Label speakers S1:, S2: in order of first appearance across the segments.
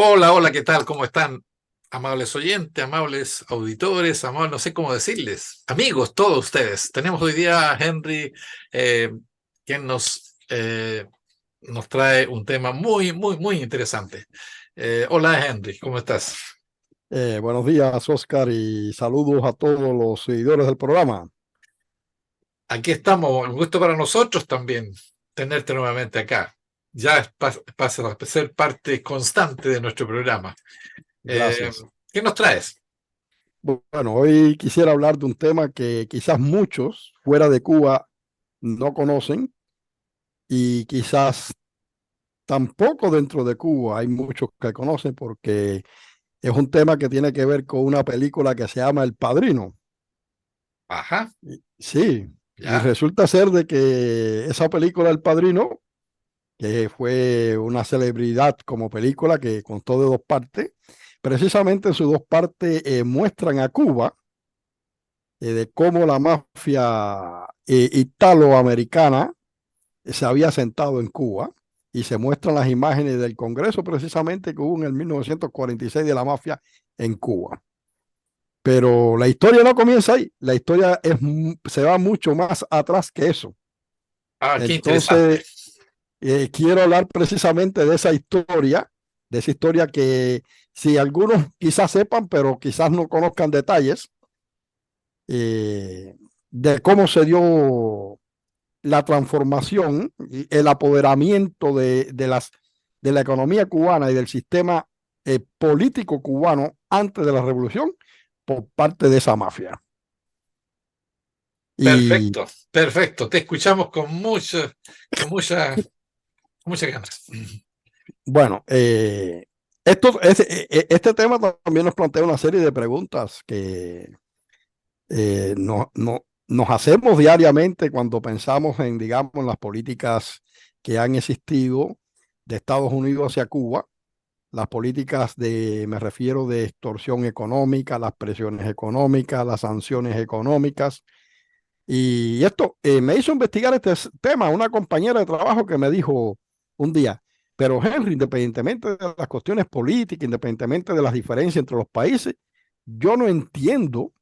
S1: Hola, hola, ¿qué tal? ¿Cómo están? Amables oyentes, amables auditores, amables, no sé cómo decirles, amigos, todos ustedes. Tenemos hoy día a Henry, eh, quien nos trae un tema muy, muy, muy interesante. Hola, Henry, ¿cómo estás?
S2: Buenos días, Oscar, y saludos a todos los seguidores del programa.
S1: Aquí estamos, un gusto para nosotros también tenerte nuevamente acá. Ya pasa a ser parte constante de nuestro programa. Eh,
S2: Gracias.
S1: ¿Qué nos traes?
S2: Bueno, hoy quisiera hablar de un tema que quizás muchos fuera de Cuba no conocen y quizás tampoco dentro de Cuba hay muchos que conocen porque es un tema que tiene que ver con una película que se llama El Padrino.
S1: Ajá,
S2: Sí, y
S1: ya.
S2: resulta ser de que esa película El Padrino, que fue una celebridad como película que constó de dos partes. Precisamente en sus dos partes muestran a Cuba, de cómo la mafia italoamericana se había sentado en Cuba, y se muestran las imágenes del Congreso precisamente que hubo en el 1946 de la mafia en Cuba. Pero la historia no comienza ahí, la historia se va mucho más atrás que eso.
S1: Ah, qué interesante.
S2: Entonces, quiero hablar precisamente de esa historia que si algunos quizás sepan, pero quizás no conozcan detalles, eh, de cómo se dio la transformación y el apoderamiento de la economía cubana y del sistema político cubano antes de la revolución por parte de esa mafia. Y
S1: Perfecto, perfecto. Te escuchamos con mucha, con muchas ganas.
S2: bueno, este tema también nos plantea una serie de preguntas que nos hacemos diariamente cuando pensamos en, digamos, en las políticas que han existido de Estados Unidos hacia Cuba, las políticas me refiero de extorsión económica, las presiones económicas, las sanciones económicas. Y esto me hizo investigar este tema una compañera de trabajo que me dijo un día, pero Henry, independientemente de las cuestiones políticas, independientemente de las diferencias entre los países, yo no entiendo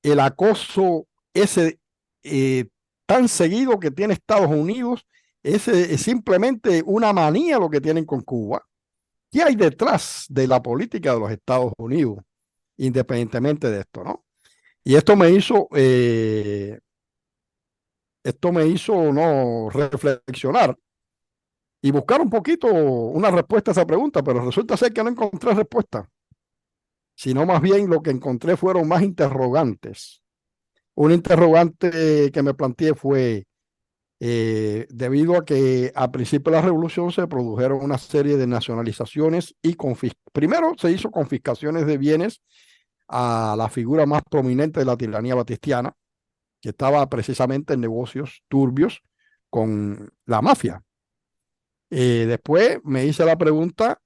S2: el acoso ese eh, tan seguido que tiene Estados Unidos. Ese es simplemente una manía lo que tienen con Cuba. ¿Qué hay detrás de la política de los Estados Unidos, independientemente de esto, no? Y esto me hizo no reflexionar y buscar un poquito una respuesta a esa pregunta, pero resulta ser que no encontré respuesta, sino más bien lo que encontré fueron más interrogantes. Un interrogante que me planteé fue, debido a que a principio de la revolución se produjeron una serie de nacionalizaciones y primero se hizo confiscaciones de bienes a la figura más prominente de la tiranía batistiana, que estaba precisamente en negocios turbios con la mafia. Después me hice la pregunta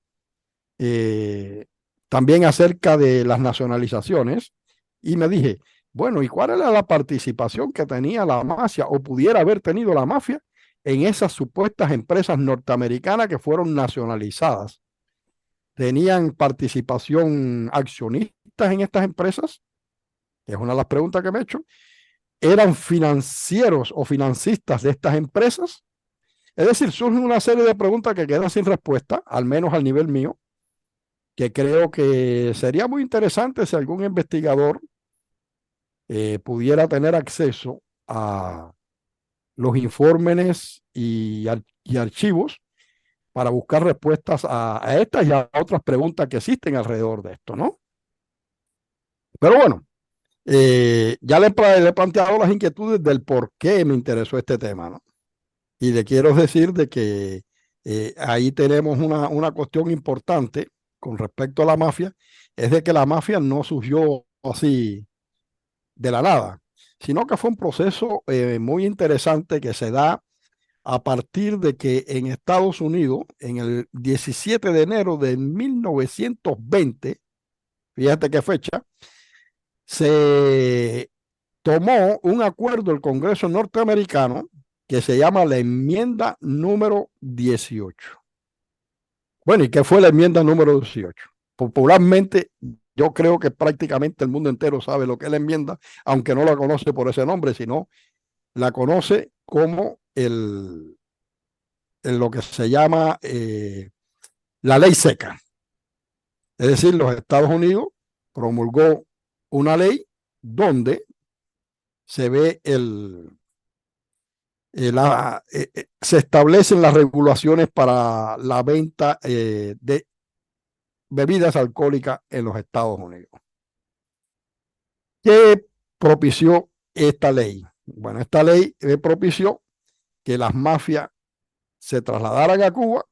S2: eh, también acerca de las nacionalizaciones y me dije, bueno, ¿y cuál era la participación que tenía la mafia o pudiera haber tenido la mafia en esas supuestas empresas norteamericanas que fueron nacionalizadas? ¿Tenían participación accionistas en estas empresas? Es una de las preguntas que me he hecho. ¿Eran financieros o financistas de estas empresas? Es decir, surge una serie de preguntas que quedan sin respuesta, al menos al nivel mío, que creo que sería muy interesante si algún investigador pudiera tener acceso a los informes y archivos para buscar respuestas a estas y a otras preguntas que existen alrededor de esto, ¿no? Pero bueno, ya le he planteado las inquietudes del por qué me interesó este tema, ¿no? Y le quiero decir de que ahí tenemos una cuestión importante con respecto a la mafia, es de que la mafia no surgió así de la nada, sino que fue un proceso muy interesante que se da a partir de que en Estados Unidos, en el 17 de enero de 1920, fíjate qué fecha, se tomó un acuerdo del Congreso norteamericano que se llama la enmienda número 18, Bueno, ¿y qué fue la enmienda número 18? Popularmente, yo creo que prácticamente el mundo entero sabe lo que es la enmienda, aunque no la conoce por ese nombre, sino la conoce como lo que se llama la ley seca. Es decir, los Estados Unidos promulgó una ley donde se ve se establecen las regulaciones para la venta de bebidas alcohólicas en los Estados Unidos. ¿Qué propició esta ley? Bueno, esta ley propició que las mafias se trasladaran a Cuba,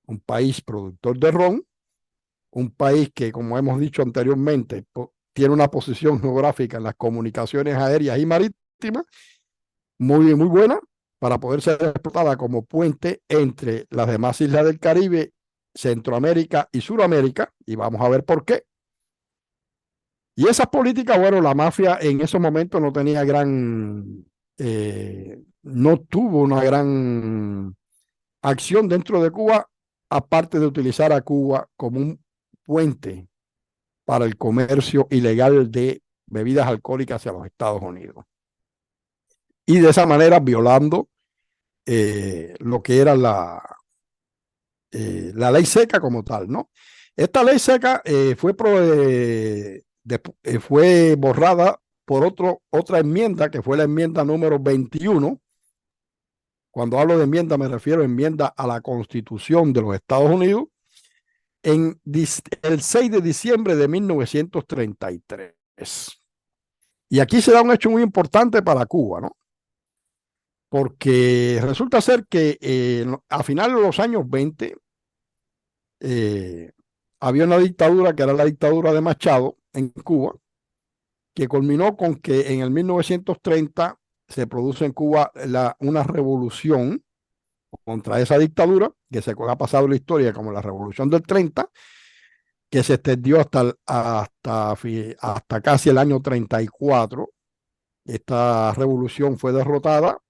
S2: un país productor de ron, un país que, como hemos dicho anteriormente, tiene una posición geográfica en las comunicaciones aéreas y marítimas muy buena para poder ser explotada como puente entre las demás islas del Caribe, Centroamérica y Suramérica, y vamos a ver por qué. Y esas políticas, bueno, la mafia en esos momentos no tenía no tuvo una gran acción dentro de Cuba, aparte de utilizar a Cuba como un puente para el comercio ilegal de bebidas alcohólicas hacia los Estados Unidos. Y de esa manera violando lo que era la ley seca como tal, ¿no? Esta ley seca fue borrada por otra enmienda, que fue la enmienda número 21. Cuando hablo de enmienda me refiero a enmienda a la Constitución de los Estados Unidos, el 6 de diciembre de 1933. Y aquí se da un hecho muy importante para Cuba, ¿no? Porque resulta ser que a finales de los años 20 había una dictadura que era la dictadura de Machado en Cuba, que culminó con que en el 1930 se produce en Cuba una revolución contra esa dictadura, que se ha pasado en la historia como la Revolución del 30, que se extendió hasta casi el año 34. Esta revolución fue derrotada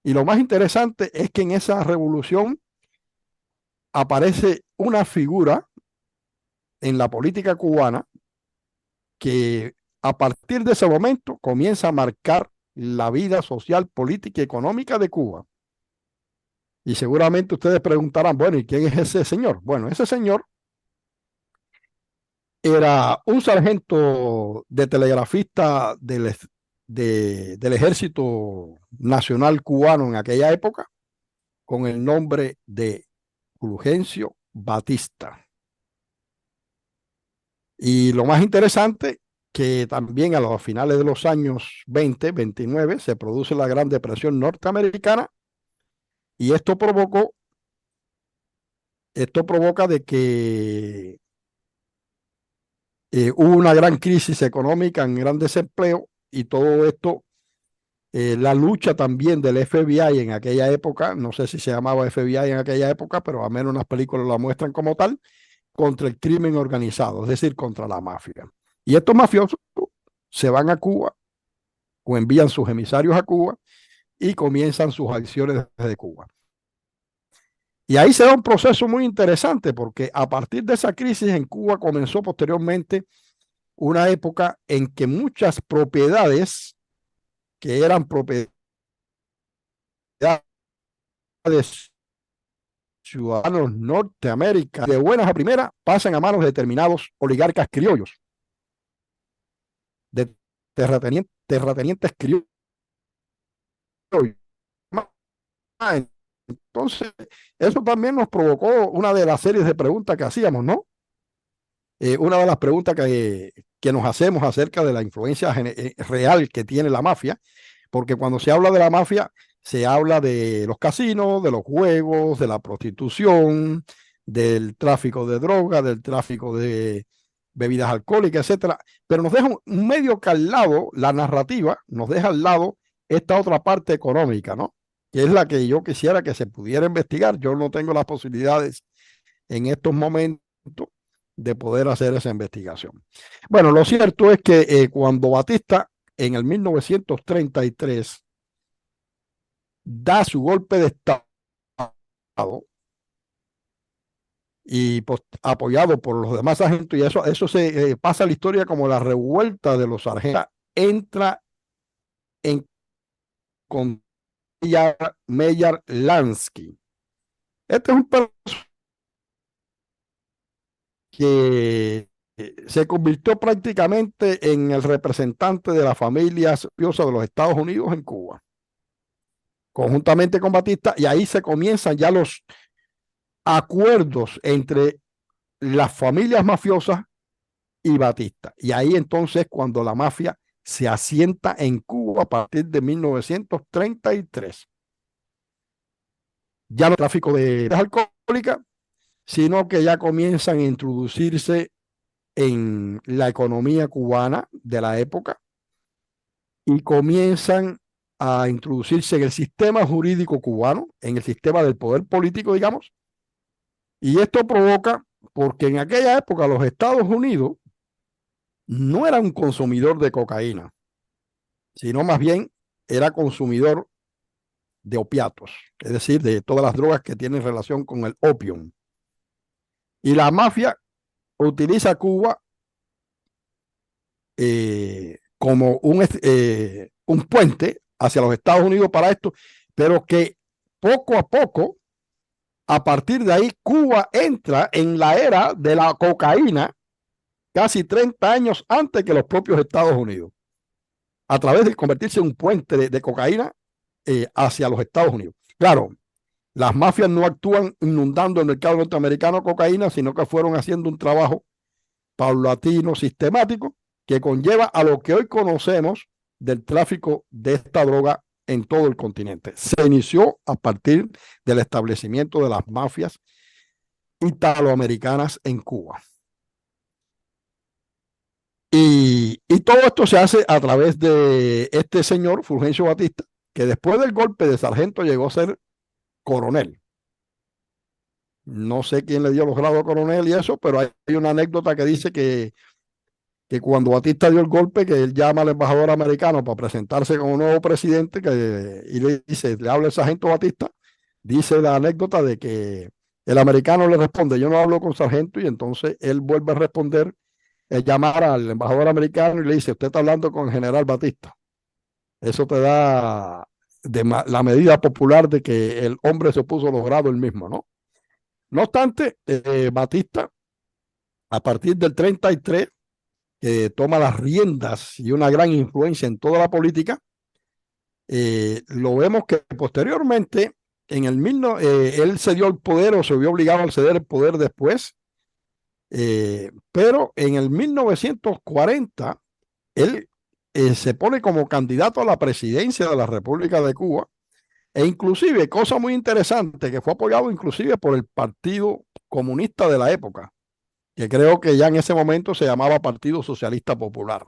S2: y lo más interesante es que en esa revolución aparece una figura en la política cubana que a partir de ese momento comienza a marcar la vida social, política y económica de Cuba. Y seguramente ustedes preguntarán, bueno, ¿y quién es ese señor? Bueno, ese señor era un sargento de telegrafista del Ejército Nacional Cubano en aquella época, con el nombre de Fulgencio Batista. Y lo más interesante, que también a los finales de los años 20, 29, se produce la Gran Depresión norteamericana y esto provoca de que hubo una gran crisis económica, un gran desempleo y todo esto, la lucha también del FBI en aquella época, no sé si se llamaba FBI en aquella época, pero al menos las películas la muestran como tal, contra el crimen organizado, es decir, contra la mafia. Y estos mafiosos se van a Cuba o envían sus emisarios a Cuba y comienzan sus acciones desde Cuba. Y ahí se da un proceso muy interesante porque a partir de esa crisis en Cuba comenzó posteriormente una época en que muchas propiedades que eran propiedades de ciudadanos norteamericanos de buenas a primeras pasan a manos de determinados oligarcas criollos, de terratenientes criollos. Entonces, eso también nos provocó una de las series de preguntas que hacíamos, ¿no? Una de las preguntas que nos hacemos acerca de la influencia real que tiene la mafia, porque cuando se habla de la mafia, se habla de los casinos, de los juegos, de la prostitución, del tráfico de drogas, del tráfico de bebidas alcohólicas, etcétera. Pero nos deja un medio que al lado, la narrativa, nos deja al lado esta otra parte económica, ¿no? Que es la que yo quisiera que se pudiera investigar. Yo no tengo las posibilidades en estos momentos de poder hacer esa investigación. Bueno, lo cierto es que cuando Batista en el 1933 da su golpe de Estado, y apoyado por los demás sargentos, y eso se pasa a la historia como la revuelta de los sargentos. Entra en con Meyer Lansky. Este es un personaje que se convirtió prácticamente en el representante de la familia mafiosa de los Estados Unidos en Cuba, conjuntamente con Batista, y ahí se comienzan ya los acuerdos entre las familias mafiosas y Batista. Y ahí entonces cuando la mafia se asienta en Cuba a partir de 1933. Ya no tráfico de alcohólicas, sino que ya comienzan a introducirse en la economía cubana de la época y comienzan a introducirse en el sistema jurídico cubano, en el sistema del poder político, digamos, y esto provoca, porque en aquella época los Estados Unidos no era un consumidor de cocaína, sino más bien era consumidor de opiatos, es decir, de todas las drogas que tienen relación con el opio. Y la mafia utiliza Cuba como un puente hacia los Estados Unidos para esto, pero que poco a poco, a partir de ahí, Cuba entra en la era de la cocaína casi 30 años antes que los propios Estados Unidos, a través de convertirse en un puente de cocaína hacia los Estados Unidos. Claro, las mafias no actúan inundando el mercado norteamericano de cocaína, sino que fueron haciendo un trabajo paulatino, sistemático, que conlleva a lo que hoy conocemos del tráfico de esta droga en todo el continente. Se inició a partir del establecimiento de las mafias italoamericanas en Cuba. Y todo esto se hace a través de este señor, Fulgencio Batista, que después del golpe de sargento llegó a ser coronel. No sé quién le dio los grados de coronel y eso, pero hay una anécdota que dice que cuando Batista dio el golpe, que él llama al embajador americano para presentarse como nuevo presidente, y le dice, le habla el sargento Batista, dice la anécdota de que el americano le responde, yo no hablo con sargento, y entonces él vuelve a responder, llamar al embajador americano y le dice, usted está hablando con el general Batista. Eso te da la medida popular de que el hombre se puso los grados él mismo, ¿no? No obstante, Batista, a partir del 33, que toma las riendas y una gran influencia en toda la política, lo vemos que posteriormente, él cedió el poder o se vio obligado a ceder el poder después, pero en el 1940 él se pone como candidato a la presidencia de la República de Cuba, e inclusive, cosa muy interesante, que fue apoyado inclusive por el Partido Comunista de la época, que creo que ya en ese momento se llamaba Partido Socialista Popular,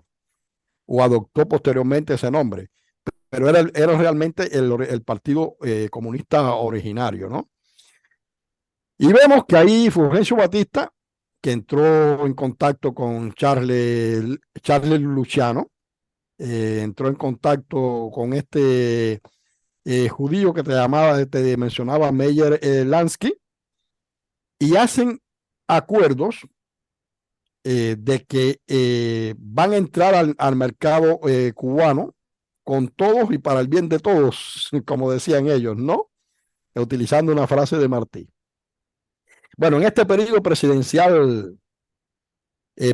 S2: o adoptó posteriormente ese nombre, pero era realmente el Partido Comunista originario, ¿no? Y vemos que ahí Fulgencio Batista, que entró en contacto con Charles Luciano, entró en contacto con este judío que te mencionaba, Meyer Lansky, y hacen acuerdos de que van a entrar al mercado cubano con todos y para el bien de todos, como decían ellos, ¿no? Utilizando una frase de Martí. Bueno, en este periodo presidencial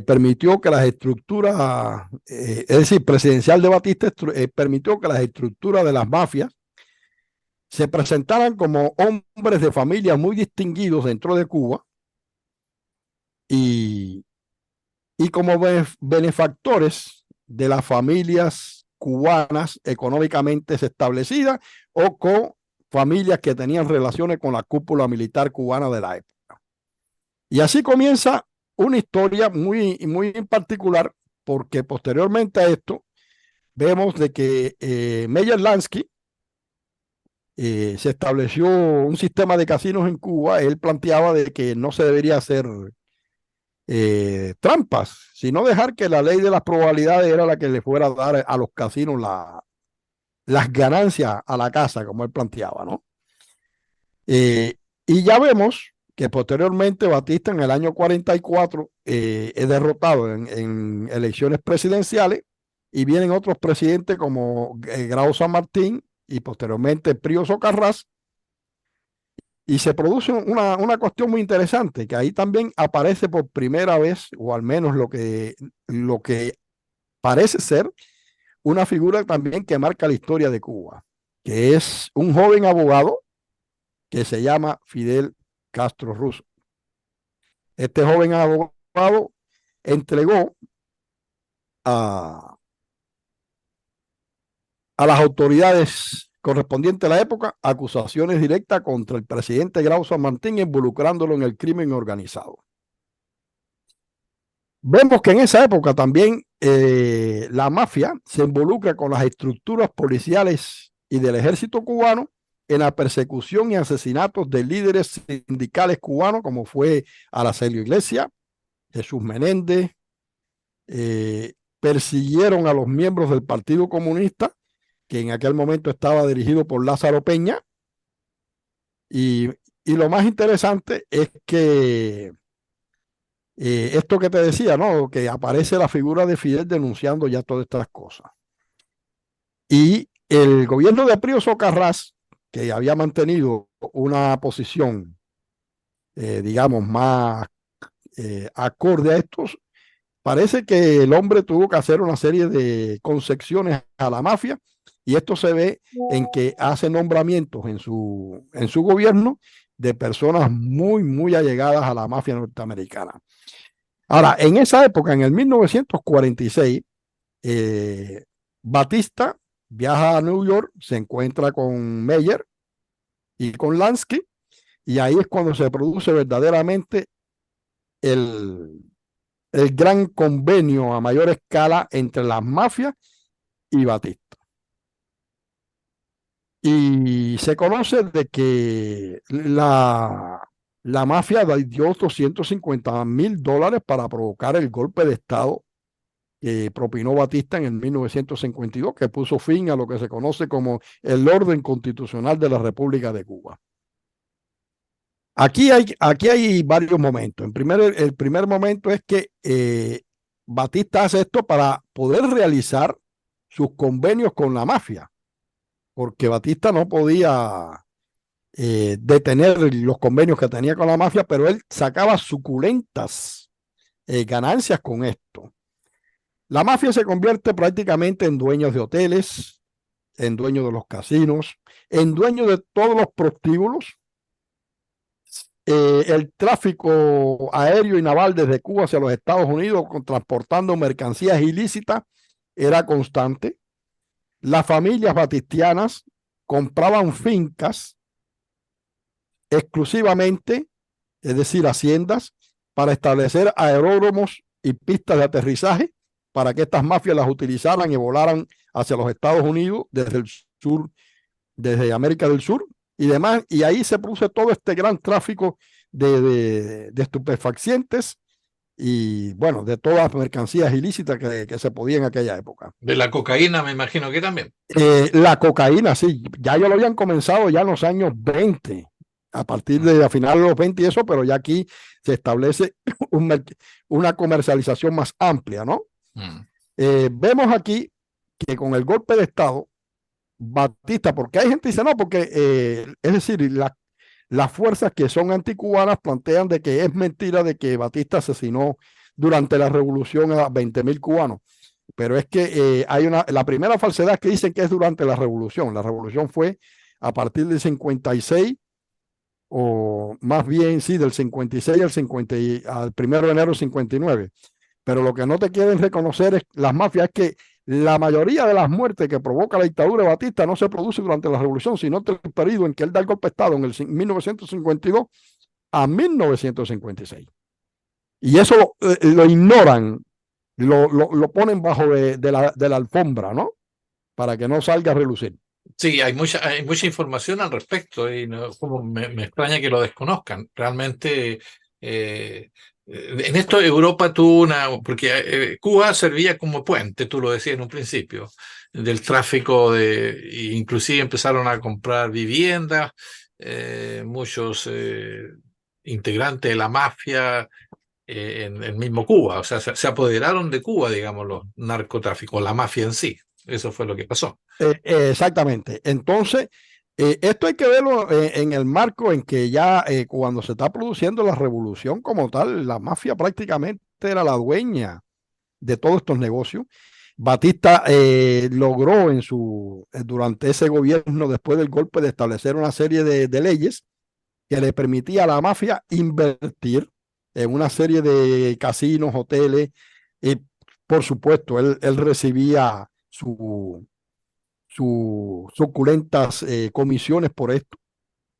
S2: permitió que las estructuras, es decir, presidencial de Batista permitió que las estructuras de las mafias se presentaran como hombres de familia muy distinguidos dentro de Cuba y como benefactores de las familias cubanas económicamente establecidas o con familias que tenían relaciones con la cúpula militar cubana de la época. Y así comienza una historia muy, muy particular, porque posteriormente a esto vemos de que Meyer Lansky se estableció un sistema de casinos en Cuba. Él planteaba de que no se debería hacer trampas, sino dejar que la ley de las probabilidades era la que le fuera a dar a los casinos las ganancias a la casa, como él planteaba, ¿no? Y ya vemos que posteriormente Batista en el año 44 es derrotado en elecciones presidenciales y vienen otros presidentes como Grau San Martín y posteriormente Prío Socarrás, y se produce una cuestión muy interesante, que ahí también aparece por primera vez, o al menos lo que parece ser una figura también que marca la historia de Cuba, que es un joven abogado que se llama Fidel Castro Ruz. Este joven abogado entregó a, a las autoridades correspondientes a la época acusaciones directas contra el presidente Grau San Martín, involucrándolo en el crimen organizado. Vemos que en esa época también la mafia se involucra con las estructuras policiales y del ejército cubano en la persecución y asesinatos de líderes sindicales cubanos, como fue Araceli Iglesias, Jesús Menéndez. Persiguieron a los miembros del Partido Comunista, que en aquel momento estaba dirigido por Lázaro Peña. Y lo más interesante es que esto que te decía, ¿no? Que aparece la figura de Fidel denunciando ya todas estas cosas. Y el gobierno de Prío Socarrás, que había mantenido una posición, digamos, más acorde a estos, parece que el hombre tuvo que hacer una serie de concesiones a la mafia, y esto se ve en que hace nombramientos en su gobierno de personas muy, muy allegadas a la mafia norteamericana. Ahora, en esa época, en el 1946, Batista viaja a New York, se encuentra con Meyer y con Lansky, y ahí es cuando se produce verdaderamente el gran convenio a mayor escala entre las mafias y Batista. Y se conoce de que la mafia dio $250,000 para provocar el golpe de Estado que propinó Batista en el 1952, que puso fin a lo que se conoce como el orden constitucional de la República de Cuba. Aquí hay varios momentos. El primer momento es que Batista hace esto para poder realizar sus convenios con la mafia, porque Batista no podía detener los convenios que tenía con la mafia, pero él sacaba suculentas ganancias con esto. La mafia se convierte prácticamente en dueños de hoteles, en dueños de los casinos, en dueños de todos los prostíbulos. El tráfico aéreo y naval desde Cuba hacia los Estados Unidos, transportando mercancías ilícitas, era constante. Las familias batistianas compraban fincas exclusivamente, es decir, haciendas, para establecer aeródromos y pistas de aterrizaje para que estas mafias las utilizaran y volaran hacia los Estados Unidos desde el sur, desde América del Sur y demás. Y ahí se produce todo este gran tráfico de estupefacientes y, bueno, de todas las mercancías ilícitas que se podían en aquella época.
S1: De la cocaína, me imagino que también.
S2: La cocaína, sí, ya lo habían comenzado ya en los años 20, a partir de a finales de los 20 y eso, pero ya aquí se establece una comercialización más amplia, ¿no? Vemos aquí que con el golpe de Estado, Batista, porque hay gente que dice no, porque es decir, las fuerzas que son anticubanas plantean de que es mentira de que Batista asesinó durante la revolución a 20,000 cubanos. Pero es que la primera falsedad que dicen que es durante la revolución. La revolución fue a partir del 56, o más bien, sí, del 56 al 1 de enero del 59. Pero lo que no te quieren reconocer es las mafias, es que la mayoría de las muertes que provoca la dictadura de Batista no se produce durante la revolución, sino en el periodo en que él da el golpe de Estado, en el 1952 a 1956. Y eso lo ignoran, lo ponen bajo de la alfombra, ¿no? Para que no salga a relucir.
S1: Sí, hay mucha información al respecto y como me extraña que lo desconozcan. Realmente, en esto Europa tuvo porque Cuba servía como puente, tú lo decías en un principio, del tráfico inclusive empezaron a comprar viviendas, muchos integrantes de la mafia en el mismo Cuba. O sea, se apoderaron de Cuba, digamos, los narcotráficos, la mafia en sí. Eso fue lo que pasó.
S2: Exactamente. Entonces, esto hay que verlo en el marco en que ya cuando se está produciendo la revolución como tal, la mafia prácticamente era la dueña de todos estos negocios. Batista logró durante ese gobierno, después del golpe, de establecer una serie de leyes que le permitía a la mafia invertir en una serie de casinos, hoteles, y por supuesto, él recibía sus suculentas comisiones por esto,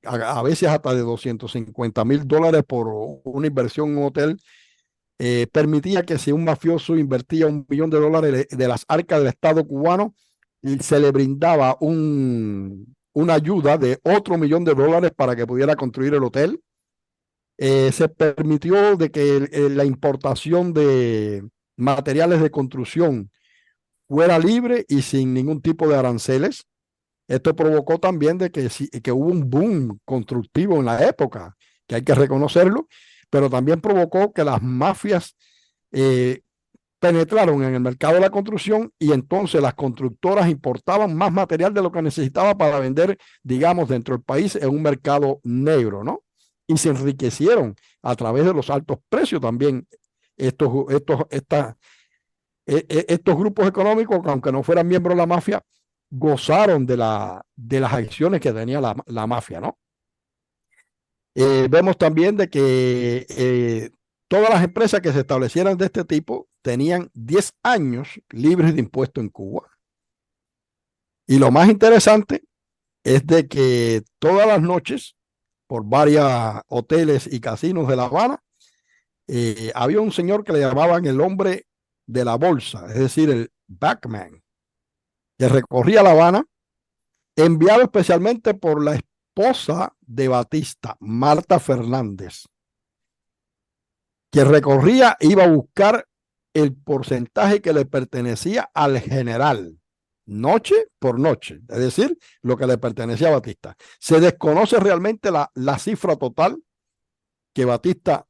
S2: a veces hasta de $250,000 por una inversión en un hotel. Permitía que si un mafioso invertía $1 millón de las arcas del Estado cubano, se le brindaba una ayuda de otro $1 millón para que pudiera construir el hotel. Se permitió de que la importación de materiales de construcción fuera libre y sin ningún tipo de aranceles. Esto provocó también de que hubo un boom constructivo en la época, que hay que reconocerlo, pero también provocó que las mafias eh, penetraron en el mercado de la construcción y entonces las constructoras importaban más material de lo que necesitaba para vender, digamos, dentro del país en un mercado negro, ¿no? Y se enriquecieron a través de los altos precios también estos, estos, esta, estos grupos económicos, aunque no fueran miembros de la mafia, gozaron de las acciones que tenía la mafia, ¿no? Vemos también de que todas las empresas que se establecieran de este tipo tenían 10 años libres de impuestos en Cuba. Y lo más interesante es de que todas las noches, por varios hoteles y casinos de La Habana, había un señor que le llamaban el hombre de la bolsa, es decir, el backman, que recorría La Habana, enviado especialmente por la esposa de Batista, Marta Fernández, que recorría, iba a buscar el porcentaje que le pertenecía al general, noche por noche, es decir, lo que le pertenecía a Batista. Se desconoce realmente la cifra total que Batista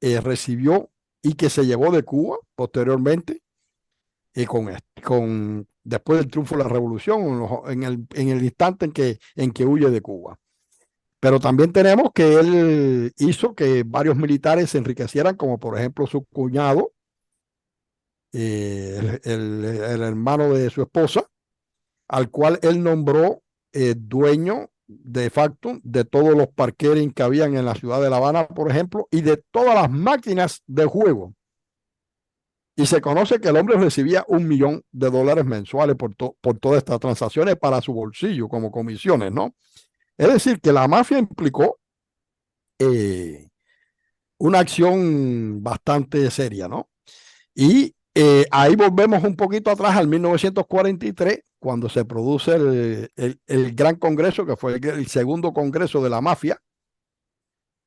S2: recibió y que se llevó de Cuba posteriormente, después del triunfo de la revolución, en el instante en que huye de Cuba. Pero también tenemos que él hizo que varios militares se enriquecieran, como por ejemplo su cuñado, el hermano de su esposa, al cual él nombró dueño de facto de todos los parqueering que habían en la ciudad de La Habana, por ejemplo, y de todas las máquinas de juego. Y se conoce que el hombre recibía $1 millón mensuales por todas estas transacciones para su bolsillo como comisiones, ¿no? Es decir, que la mafia implicó eh, una acción bastante seria, ¿no? Y ahí volvemos un poquito atrás al 1943, cuando se produce el Gran Congreso, que fue el segundo Congreso de la Mafia,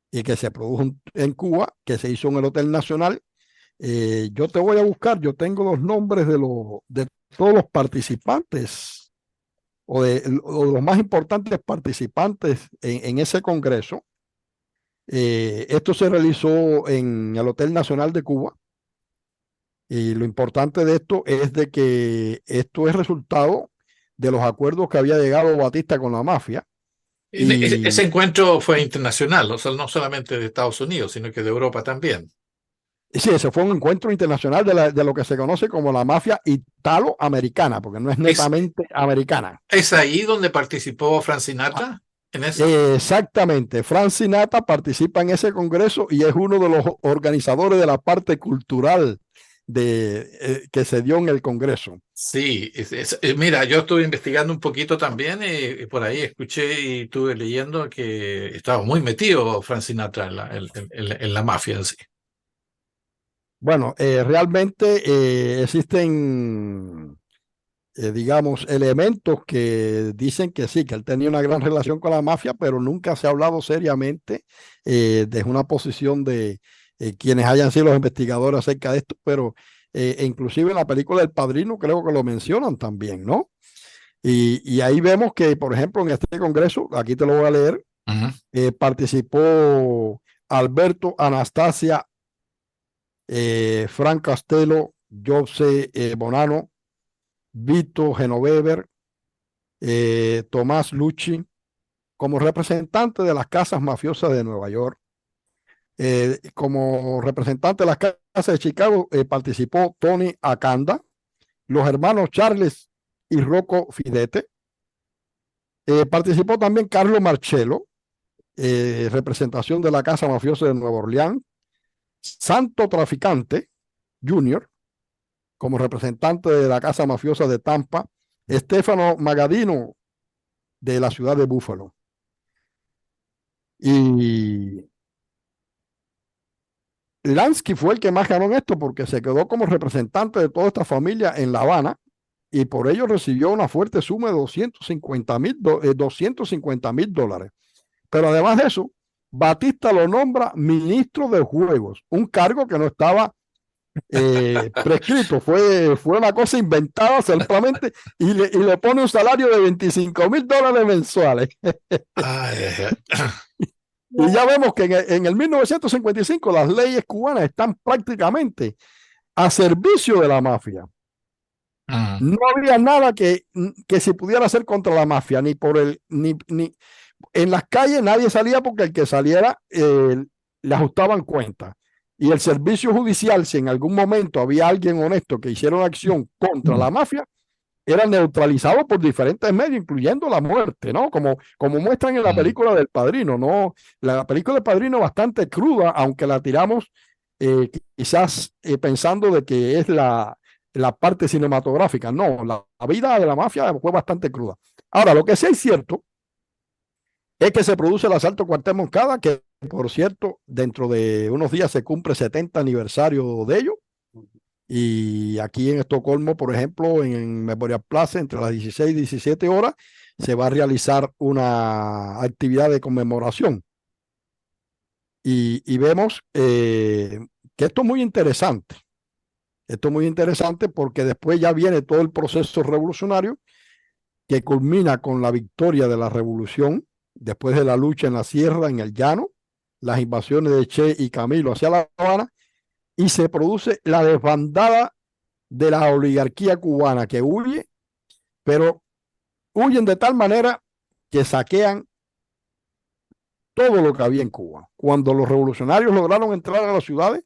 S2: y que se produjo en Cuba, que se hizo en el Hotel Nacional. Yo te voy a buscar, yo tengo los nombres de todos los participantes o de los más importantes participantes en ese Congreso. Esto se realizó en el Hotel Nacional de Cuba. Y lo importante de esto es de que esto es resultado de los acuerdos que había llegado Batista con la mafia.
S1: Ese
S2: Y
S1: encuentro fue internacional, o sea, no solamente de Estados Unidos, sino que de Europa también.
S2: sí, ese fue un encuentro internacional de lo que se conoce como la mafia italoamericana, porque no es
S1: ¿Es,
S2: netamente americana.
S1: es ahí donde participó Frank Sinatra? ¿En eso?
S2: Exactamente. Frank Sinatra participa en ese congreso y es uno de los organizadores de la parte cultural que se dio en el congreso.
S1: Sí, mira, yo estuve investigando un poquito también y por ahí escuché y estuve leyendo que estaba muy metido Frank Sinatra en la mafia en sí.
S2: Bueno, realmente existen, digamos, elementos que dicen que sí, que él tenía una gran relación con la mafia, pero nunca se ha hablado seriamente desde una posición de quienes hayan sido los investigadores acerca de esto, pero inclusive en la película El Padrino creo que lo mencionan también, ¿no? Y ahí vemos que, por ejemplo, en este congreso, aquí te lo voy a leer,
S1: Ujú.
S2: participó Alberto Anastasia, Frank Castello, Jose Bonanno, Vito Genovever, Tomás Lucci, como representante de las casas mafiosas de Nueva York. Como representante de las casas de Chicago participó Tony Acanda, los hermanos Charles y Rocco Fidete. Participó también Carlo Marcello, representación de la casa mafiosa de Nueva Orleans. Santo Traficante Jr., como representante de la casa mafiosa de Tampa. Stefano Magadino, de la ciudad de Buffalo. Y Lansky fue el que más ganó en esto porque se quedó como representante de toda esta familia en La Habana y por ello recibió una fuerte suma de $250,000. Pero además de eso, Batista lo nombra ministro de Juegos, un cargo que no estaba prescrito, fue una cosa inventada simplemente y le pone un salario de $25,000 mensuales. Y ya vemos que en el 1955 las leyes cubanas están prácticamente a servicio de la mafia. No había nada que se pudiera hacer contra la mafia, ni en las calles nadie salía porque el que saliera le ajustaban cuentas. Y el servicio judicial, si en algún momento había alguien honesto que hiciera una acción contra la mafia, era neutralizado por diferentes medios, incluyendo la muerte, ¿no? Como muestran en la película del Padrino, ¿no? La película del Padrino bastante cruda, aunque la tiramos quizás pensando de que es la parte cinematográfica. No, la vida de la mafia fue bastante cruda. Ahora, lo que sí es cierto es que se produce el asalto Cuartel Moncada, que por cierto, dentro de unos días se cumple 70 aniversario de ello. Y aquí en Estocolmo, por ejemplo, en Memorial Plaza, entre las 16 y 17 horas, se va a realizar una actividad de conmemoración. Y vemos que esto es muy interesante. Esto es muy interesante porque después ya viene todo el proceso revolucionario que culmina con la victoria de la revolución, después de la lucha en la sierra, en el llano, las invasiones de Che y Camilo hacia La Habana, y se produce la desbandada de la oligarquía cubana que huye, pero huyen de tal manera que saquean todo lo que había en Cuba. Cuando los revolucionarios lograron entrar a las ciudades,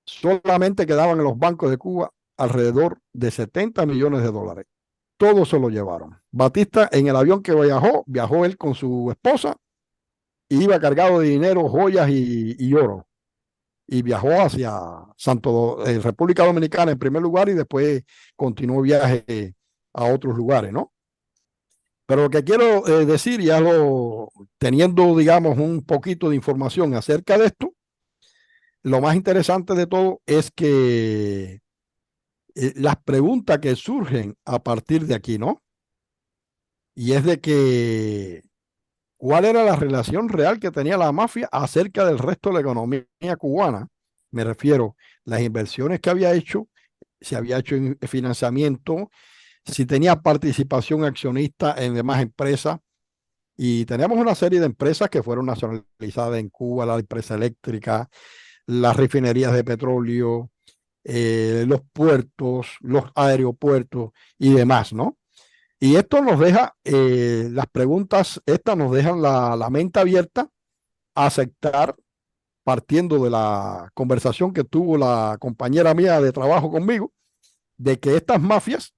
S2: solamente quedaban en los bancos de Cuba alrededor de $70 millones. Todo se lo llevaron. Batista, en el avión que viajó él con su esposa y iba cargado de dinero, joyas y oro. Y viajó hacia República Dominicana en primer lugar y después continuó viaje a otros lugares, ¿no? Pero lo que quiero decir, teniendo, digamos, un poquito de información acerca de esto, lo más interesante de todo es que las preguntas que surgen a partir de aquí, ¿no? Y es de que, ¿cuál era la relación real que tenía la mafia acerca del resto de la economía cubana? Me refiero, las inversiones que había hecho, si había hecho financiamiento, si tenía participación accionista en demás empresas. Y tenemos una serie de empresas que fueron nacionalizadas en Cuba, la empresa eléctrica, las refinerías de petróleo, los puertos, los aeropuertos y demás, ¿no? Y esto nos deja, las preguntas, estas nos dejan la mente abierta a aceptar, partiendo de la conversación que tuvo la compañera mía de trabajo conmigo, de que estas mafias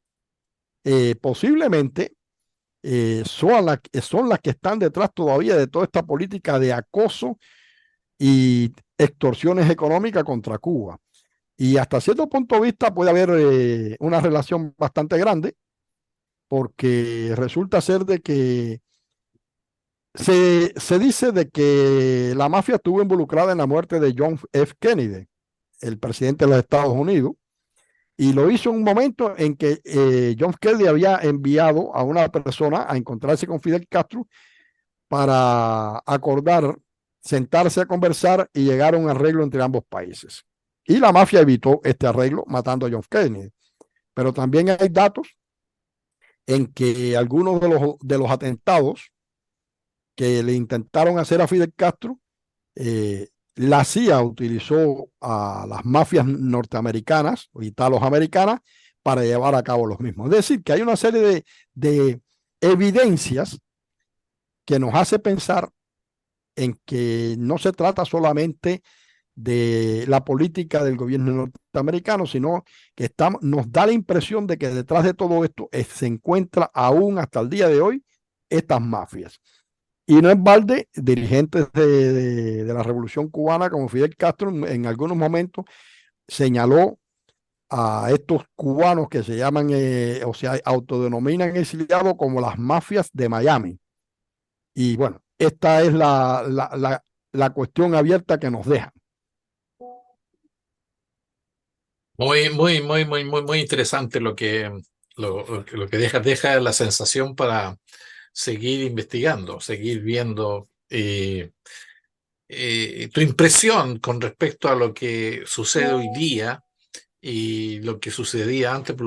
S2: posiblemente son las que están detrás todavía de toda esta política de acoso y extorsiones económicas contra Cuba. Y hasta cierto punto de vista puede haber una relación bastante grande, porque resulta ser de que se dice de que la mafia estuvo involucrada en la muerte de John F. Kennedy, el presidente de los Estados Unidos, y lo hizo en un momento en que John F. Kennedy había enviado a una persona a encontrarse con Fidel Castro para acordar, sentarse a conversar y llegar a un arreglo entre ambos países. Y la mafia evitó este arreglo matando a John F. Kennedy. Pero también hay datos en que algunos de los atentados que le intentaron hacer a Fidel Castro la CIA utilizó a las mafias norteamericanas o italoamericanas para llevar a cabo los mismos. Es decir, que hay una serie de evidencias que nos hace pensar en que no se trata solamente de la política del gobierno norteamericano, sino que nos da la impresión de que detrás de todo esto se encuentra aún hasta el día de hoy estas mafias. Y no es balde, dirigentes de la Revolución Cubana como Fidel Castro en algunos momentos señaló a estos cubanos que se llaman, o sea, autodenominan exiliados como las mafias de Miami. Y bueno, esta es la cuestión abierta que nos deja.
S1: Muy interesante lo que deja la sensación para seguir investigando, seguir viendo. Tu impresión con respecto a lo que sucede hoy día y lo que sucedía antes, por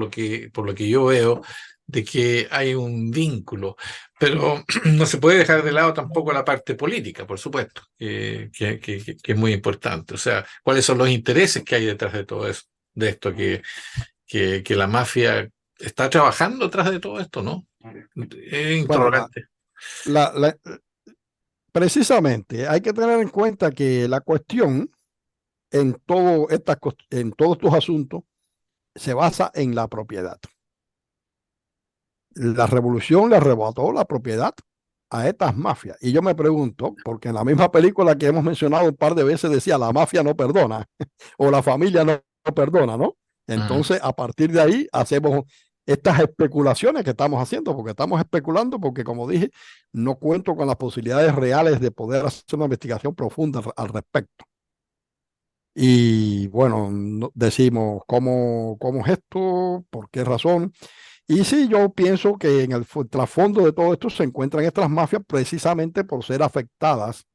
S1: lo que yo veo, de que hay un vínculo, pero no se puede dejar de lado tampoco la parte política, por supuesto, que es muy importante. O sea, cuáles son los intereses que hay detrás de todo eso, de esto, que la mafia está trabajando detrás de todo esto, ¿no? Es
S2: Bueno,
S1: interrogante.
S2: la, la, precisamente hay que tener en cuenta que la cuestión en todos estos asuntos se basa en la propiedad. La revolución le arrebató la propiedad a estas mafias. Y yo me pregunto, porque en la misma película que hemos mencionado un par de veces decía, la mafia no perdona, o la familia no perdona, ¿no?
S1: Ujú.
S2: Entonces, a partir de ahí, hacemos estas especulaciones que estamos haciendo, porque estamos especulando, porque como dije, no cuento con las posibilidades reales de poder hacer una investigación profunda al respecto. Y bueno, decimos cómo es esto, por qué razón. Y sí, yo pienso que en el trasfondo de todo esto se encuentran estas mafias precisamente por ser afectadas,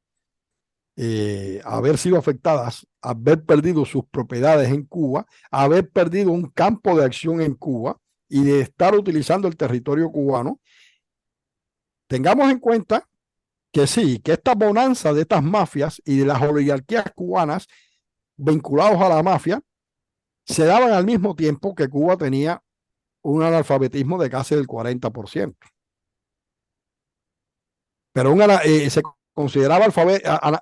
S2: haber sido afectadas, haber perdido sus propiedades en Cuba, haber perdido un campo de acción en Cuba y de estar utilizando el territorio cubano. Tengamos en cuenta que sí, que esta bonanza de estas mafias y de las oligarquías cubanas vinculados a la mafia se daban al mismo tiempo que Cuba tenía un analfabetismo de casi del 40%. Pero se consideraba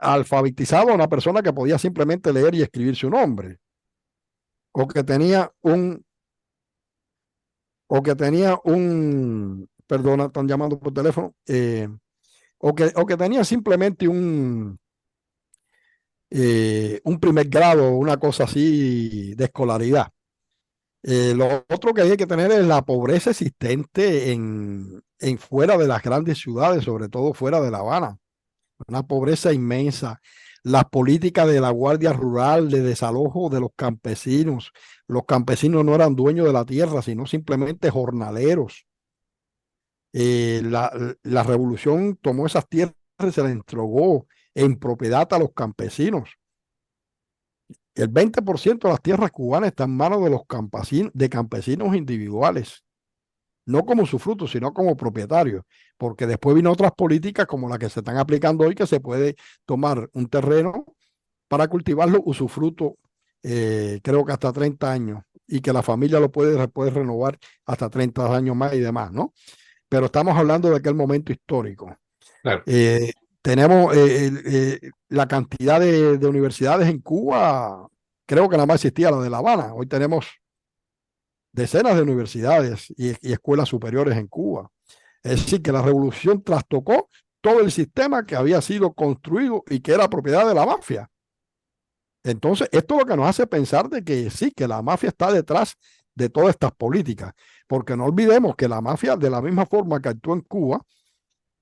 S2: alfabetizado a una persona que podía simplemente leer y escribir su nombre, o que tenía perdona, están llamando por teléfono, o que tenía simplemente un primer grado, una cosa así de escolaridad. Lo otro que hay que tener es la pobreza existente en fuera de las grandes ciudades, sobre todo fuera de La Habana. Una pobreza inmensa. Las políticas de la Guardia Rural de desalojo de los campesinos. Los campesinos no eran dueños de la tierra, sino simplemente jornaleros. La revolución tomó esas tierras y se las entregó en propiedad a los campesinos. El 20% de las tierras cubanas están en manos de los campesinos individuales, no como usufructo, sino como propietarios, porque después vino otras políticas como las que se están aplicando hoy, que se puede tomar un terreno para cultivarlo usufructo, creo que hasta 30 años, y que la familia lo puede renovar hasta 30 años más y demás, ¿no? Pero estamos hablando de aquel momento histórico.
S1: Claro.
S2: Eh, tenemos la cantidad de universidades en Cuba, creo que nada más existía la de La Habana, hoy tenemos decenas de universidades y escuelas superiores en Cuba. Es decir, que la revolución trastocó todo el sistema que había sido construido y que era propiedad de la mafia. Entonces, esto es lo que nos hace pensar de que sí, que la mafia está detrás de todas estas políticas, porque no olvidemos que la mafia, de la misma forma que actuó en Cuba,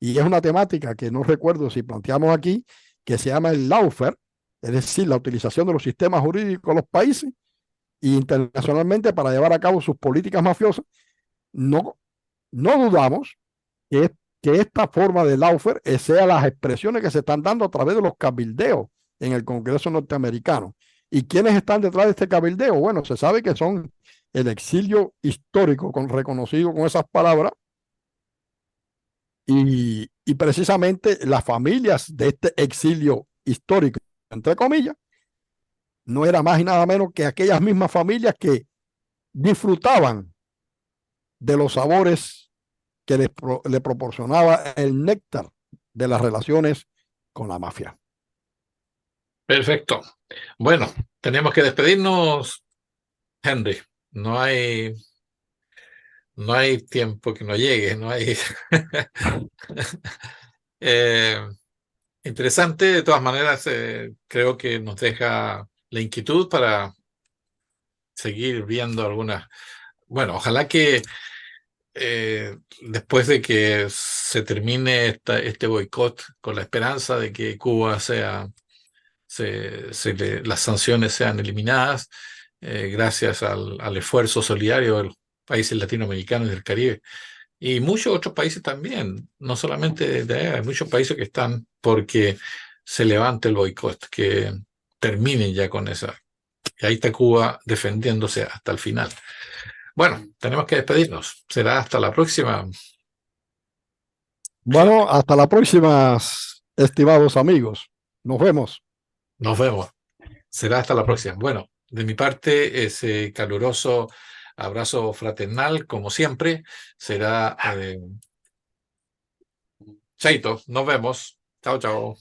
S2: y es una temática que no recuerdo si planteamos aquí, que se llama el lawfare, es decir, la utilización de los sistemas jurídicos de los países e internacionalmente para llevar a cabo sus políticas mafiosas, no, no dudamos que, que esta forma de lawfare sea las expresiones que se están dando a través de los cabildeos en el Congreso norteamericano. ¿Y quiénes están detrás de este cabildeo? Bueno, se sabe que son el exilio histórico reconocido con esas palabras y precisamente las familias de este exilio histórico entre comillas, no era más y nada menos que aquellas mismas familias que disfrutaban de los sabores que le proporcionaba el néctar de las relaciones con la mafia.
S1: Perfecto. Bueno, tenemos que despedirnos, Henry. No hay, no hay tiempo que no llegue, no hay. Eh, Interesante, de todas maneras, creo que nos deja la inquietud para seguir viendo algunas. Bueno, ojalá que después de que se termine este boicot, con la esperanza de que Cuba las sanciones sean eliminadas, gracias al esfuerzo solidario de los países latinoamericanos y del Caribe. Y muchos otros países también, no solamente de ahí, hay muchos países que están porque se levante el boicot, que terminen ya con esa. Y ahí está Cuba defendiéndose hasta el final. Bueno, tenemos que despedirnos. Será hasta la próxima.
S2: Bueno, hasta la próxima, estimados amigos. Nos vemos.
S1: Nos vemos. Será hasta la próxima. Bueno, de mi parte, ese caluroso abrazo fraternal, como siempre, será chaito. Nos vemos. Chao, chao.